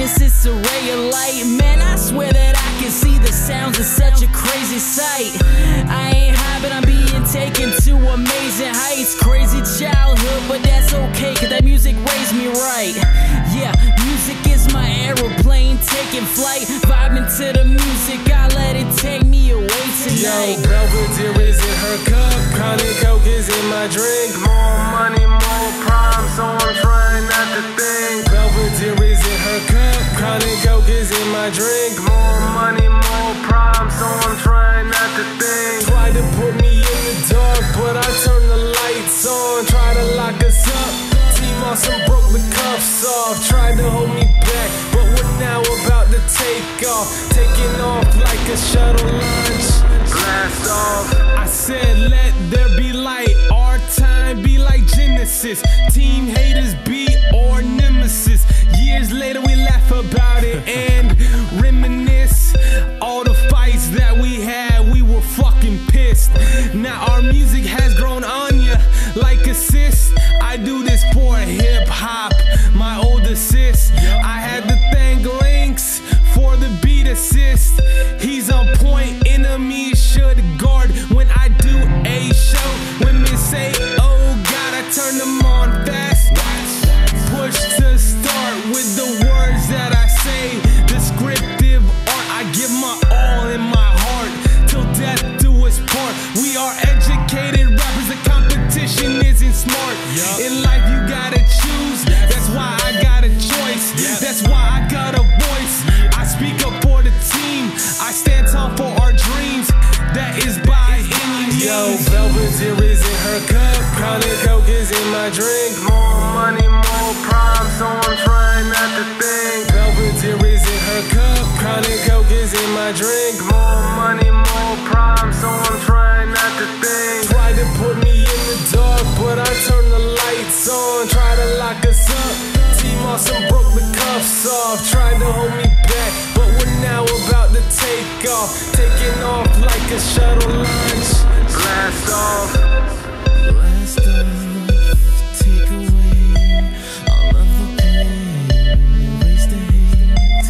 darkness, it's a ray of light. Man, I swear that I can see the sounds of such a crazy sight. I ain't high, but I'm being taken to amazing heights. Crazy childhood, but that's okay, cause that music raised me right. Yeah, music is my aeroplane, taking flight. Vibing to the music, I let it take me away tonight. Yo, Belvedere is in her cup, chronic coke is in my drink. More money, more problems, so I'm trying not to think. Belvedere is in her cup, chronic coke is in my drink. More money, more problems, so I'm trying not to think. Tried to put me in the dark, but I turned the lights on. Try to lock us up, T-Moss broke the cuffs off. Tried to hold me back, but we're now about to take off. Taking off like a shuttle launch. Blast off. I said let there be light, our time be like Genesis. Team haters be or nemesis. Years later we laugh about it and reminisce. All the fights that we had, we were fucking pissed. Now our music has grown on ya like a cyst. I do this for hip hop, my older sis. I had to thank Lynx for the beat assist. He's on point, enemies should guard when I do a show. Women say, oh God, I turn them on fast. Push to start with the words that I say. Descriptive art, I give my all in my heart. Till death do us part. We are educated rappers, the competition isn't smart. In life you gotta choose, that's why I got a choice. That's why I got a voice. I speak up for the team, I stand tall for our dreams. That is by any means. Yo, Belvedere is in her cup, chronic coke is in my drink. More money, more problems, so I'm trying not to think. Belvedere is in her cup, chronic coke is in my drink. More money, more problems, so I'm trying not to think. Tried to put me in the dark, but I turned the lights on. Try to lock us up, T-Moss broke the cuffs off. Tried to hold me back, but we're now about to take off. Taking off like a shuttle launch. Blast off. Blast off, take away all of the pain, erase the hate,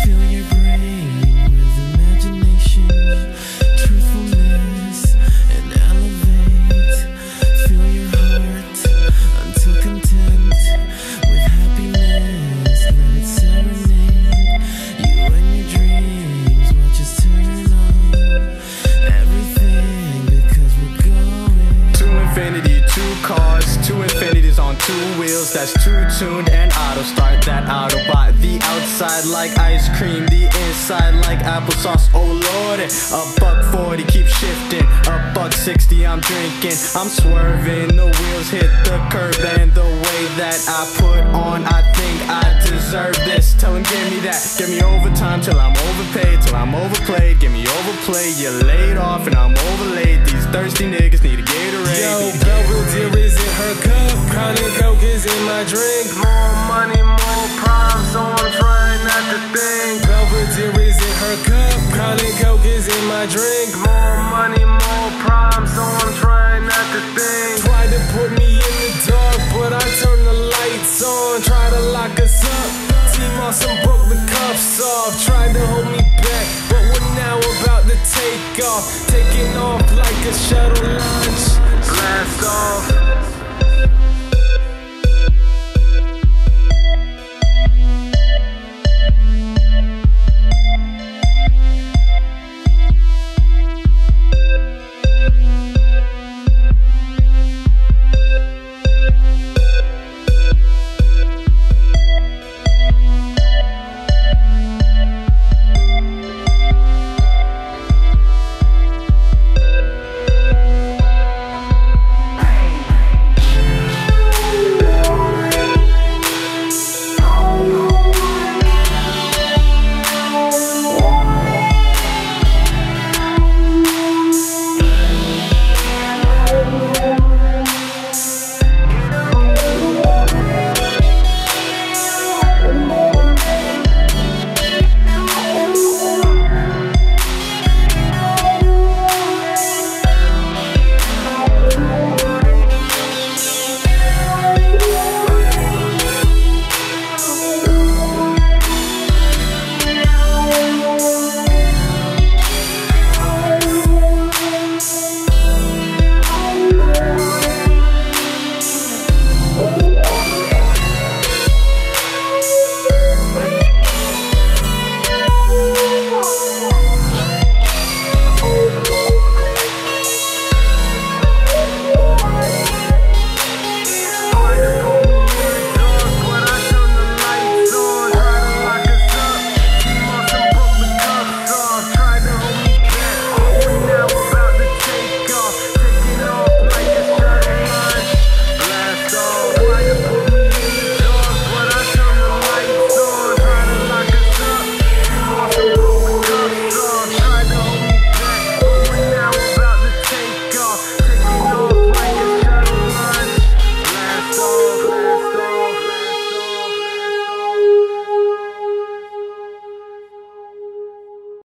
fill your brain with imagination, truthfulness, and elevate. Fill your heart until content with happiness, let it serenade you and your dreams. Watch us turn on everything because we're going to infinity, 2 cars, 2 infinities on 2 wheels. That's 2 tuned and auto start that Autobot. The outside like ice cream, the inside like applesauce. Oh lordy, $140 keep shifting, $160 I'm drinking. I'm swerving, the wheels hit the curb, and the way that I put on, I think I deserve this. Tell him give me that, give me overtime till I'm overpaid, till I'm overplayed. Give me overplay, you're laid off and I'm overlaid. These thirsty niggas need a Gatorade. Yo, Belvedere is in her cup, chronic coke is in my drink. More money, more problems, so I'm trying not to think. Belvedere is in her cup, chronic coke is in my drink. More money, more problems, so I'm trying not to think. Tried to put me in the dark, but I turned the lights on. Try to lock us up, T-Moss broke the cuffs off. Tried to hold me back, but we're now about to take off. Taking off like a shuttle launch. Blast off.